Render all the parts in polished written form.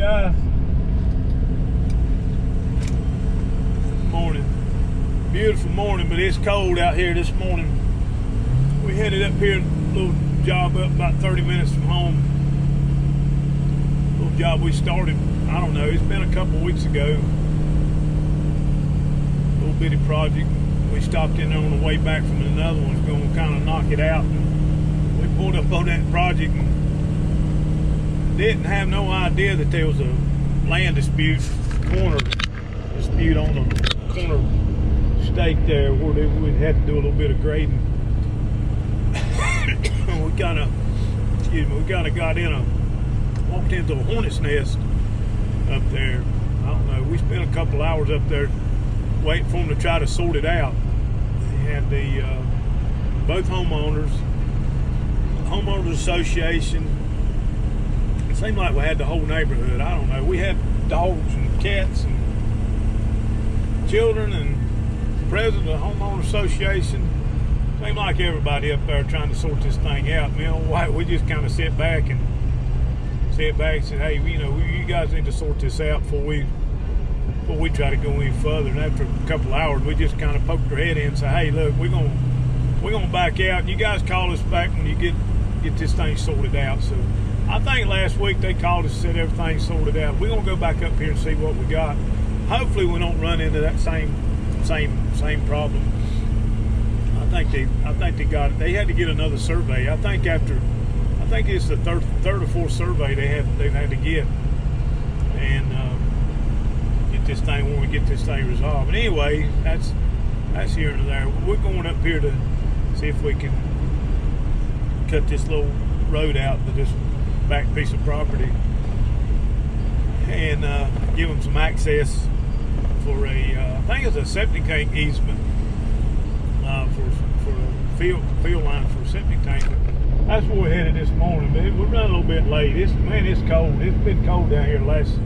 guys. Morning. Beautiful morning, but it's cold out here this morning. We headed up here, a little job up about 30 minutes from home. Little job we started, I don't know, it's been a couple weeks ago. Little bitty project. We stopped in there on the way back from another one. It's going to kind of knock it out. And we pulled up on that project and didn't have no idea that there was a land dispute, corner dispute on the corner stake there where we had to do a little bit of grading. we kind of walked into a hornet's nest up there. I don't know, we spent a couple hours up there waiting for them to try to sort it out. They had the both homeowners association. It seemed like we had the whole neighborhood. I don't know. We had dogs and cats and children and the president of the homeowner association. Seemed like everybody up there trying to sort this thing out. Me and White, we just kind of sit back and said, hey, you guys need to sort this out before we try to go any further. And after a couple hours, we just kind of poked our head in and said, hey, look, we're gonna back out. You guys call us back when you get this thing sorted out. So I think last week they called us and said everything's sorted out. We're gonna go back up here and see what we got. Hopefully we don't run into that same problem. I think they got it. They had to get another survey. I think it's the third or fourth survey they've had to get, and get this thing when we get this thing resolved. But anyway, that's here and there. We're going up here to see if we can cut this little road out to this back piece of property and give them some access for I think it's a septic tank easement for a field line for a septic tank. That's where we're headed this morning, but we're running a little bit late. It's cold. It's been cold down here the last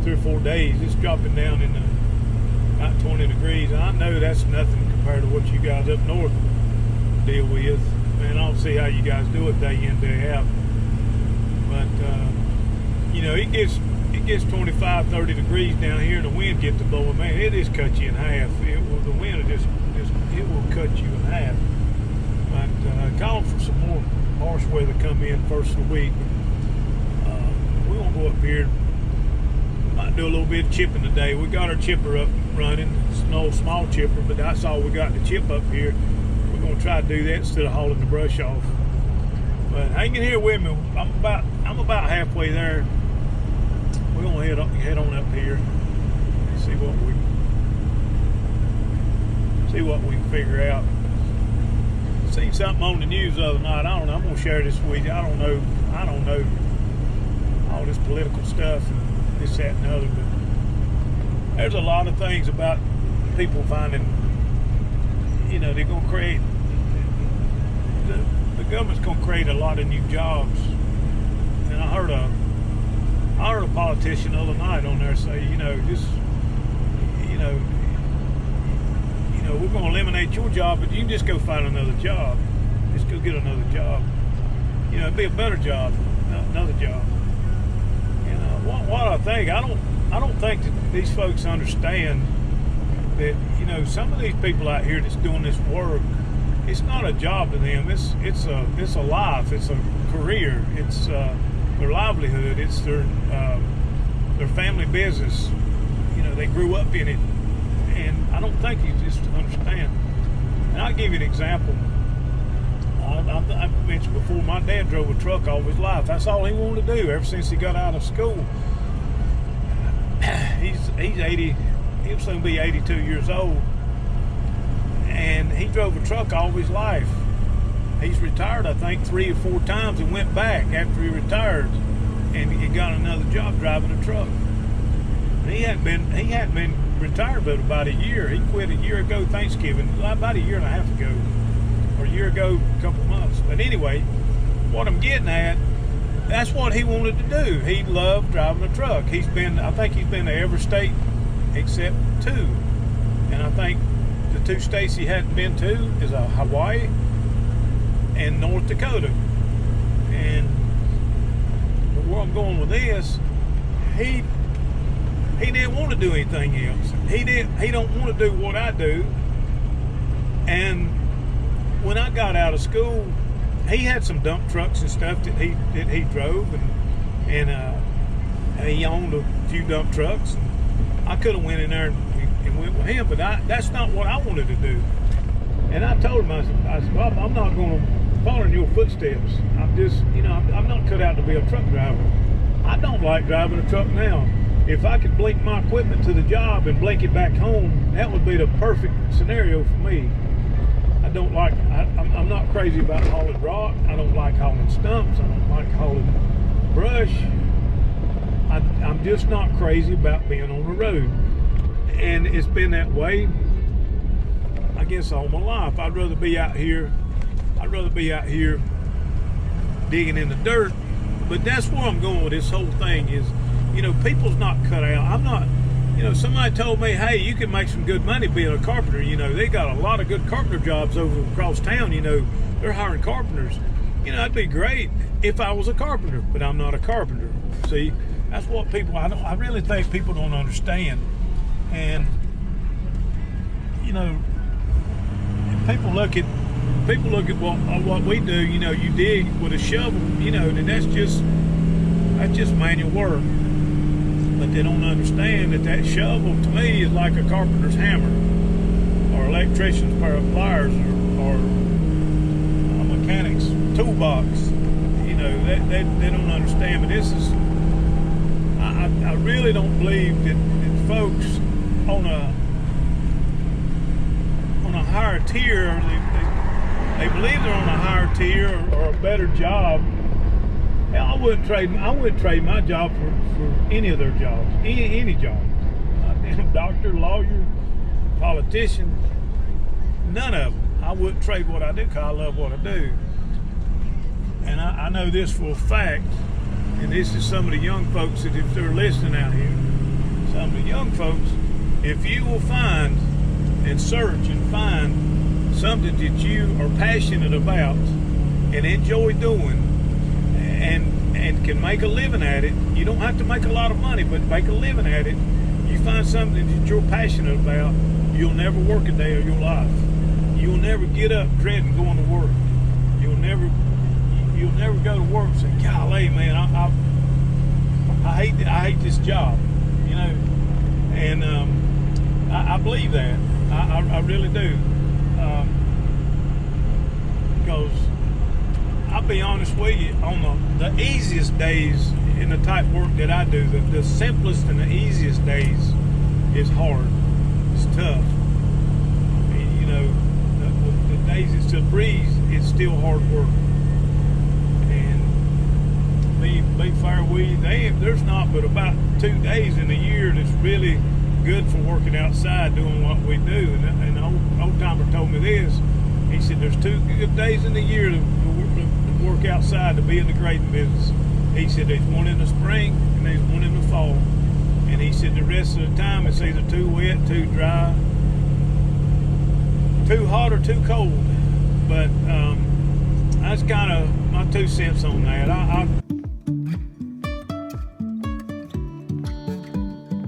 3 or 4 days. It's dropping down in about 20 degrees. And I know that's nothing compared to what you guys up north deal with. Man, I don't see how you guys do it day in, day out. But it gets 25, 30 degrees down here, and the wind gets to blowing. Man, it just cuts you in half. The wind will it will cut you in half. But calling for some more harsh weather to come in first of the week. We're gonna go up here. Might do a little bit of chipping today. We got our chipper up running. It's an old small chipper, but that's all we got to chip up here. We're gonna try to do that instead of hauling the brush off. But hang in here with me. I'm about halfway there. We're gonna head on up here and see what we can figure out. Seen something on the news the other night. I don't know. I'm gonna share this with you. I don't know all this political stuff and this, that, and the other, but there's a lot of things about people finding, they're gonna create the government's gonna create a lot of new jobs. And I heard a politician the other night on there say, we're going to eliminate your job, but you can just go find another job. Just go get another job. It'd be a better job, another job. What I think, I don't think that these folks understand that, some of these people out here that's doing this work, it's not a job to them. It's a life. It's a career. It's their livelihood. It's their family business. They grew up in it. And I don't think you just understand. And I'll give you an example. I mentioned before, my dad drove a truck all his life. That's all he wanted to do ever since he got out of school. He's 80. He'll soon be 82 years old. And he drove a truck all his life. He's retired, I think, 3 or 4 times and went back after he retired. And he got another job driving a truck. And he hadn't been retired but about a year. He quit a year ago Thanksgiving, about a year and a half ago, or a year ago, a couple of months. But anyway, what I'm getting at, that's what he wanted to do. He loved driving a truck. I think he's been to every state except 2. And I think the 2 states he hadn't been to is Hawaii and North Dakota. And where I'm going with this he didn't want to do anything else. He don't want to do what I do. And when I got out of school, he had some dump trucks and stuff that he drove, and he owned a few dump trucks. And I could have went in there and went with him, but that's not what I wanted to do. And I told him, I said, Bob, I'm not going to follow in your footsteps. I'm not cut out to be a truck driver. I don't like driving a truck now. If I could blink my equipment to the job and blink it back home, that would be the perfect scenario for me. I'm not crazy about hauling rock. I don't like hauling stumps. I don't like hauling brush. I'm just not crazy about being on the road. And it's been that way, I guess, all my life. I'd rather be out here digging in the dirt. But that's where I'm going with this whole thing is, people's not cut out. I'm not, somebody told me, hey, you can make some good money being a carpenter. They got a lot of good carpenter jobs over across town. They're hiring carpenters. That'd be great if I was a carpenter, but I'm not a carpenter. See, that's what I really think people don't understand. And, people look at what we do. You dig with a shovel. And that's just manual work. But they don't understand that shovel to me is like a carpenter's hammer, or electrician's pair of pliers, or a mechanic's toolbox. They don't understand. But this is, I really don't believe that folks on a higher tier, they believe they're on a higher tier or a better job. I wouldn't trade my job for any of their jobs, any job. Doctor, lawyer, politician, none of them. I wouldn't trade what I do because I love what I do. And I know this for a fact, and this is some of the young folks that if they're listening out here, some of the young folks, if you will find and search and find something that you are passionate about and enjoy doing, and can make a living at it. You don't have to make a lot of money, but make a living at it. You find something that you're passionate about, you'll never work a day of your life. You'll never get up dreading going to work. You'll never go to work and say, golly, man, I hate this job, and I believe that. I really do. Because I'll be honest with you, on the easiest days in the type work that I do, the simplest and the easiest days is hard. It's tough. The days it's a breeze, it's still hard work. And be fair with you, there's not but about 2 days in the year that's really good for working outside doing what we do. And the old timer told me this. He said there's 2 good days in the year to work outside, to be in the grading business. He said there's one in the spring and there's one in the fall. And he said the rest of the time it's either too wet, too dry, too hot, or too cold. But that's kind of my 2 cents on that.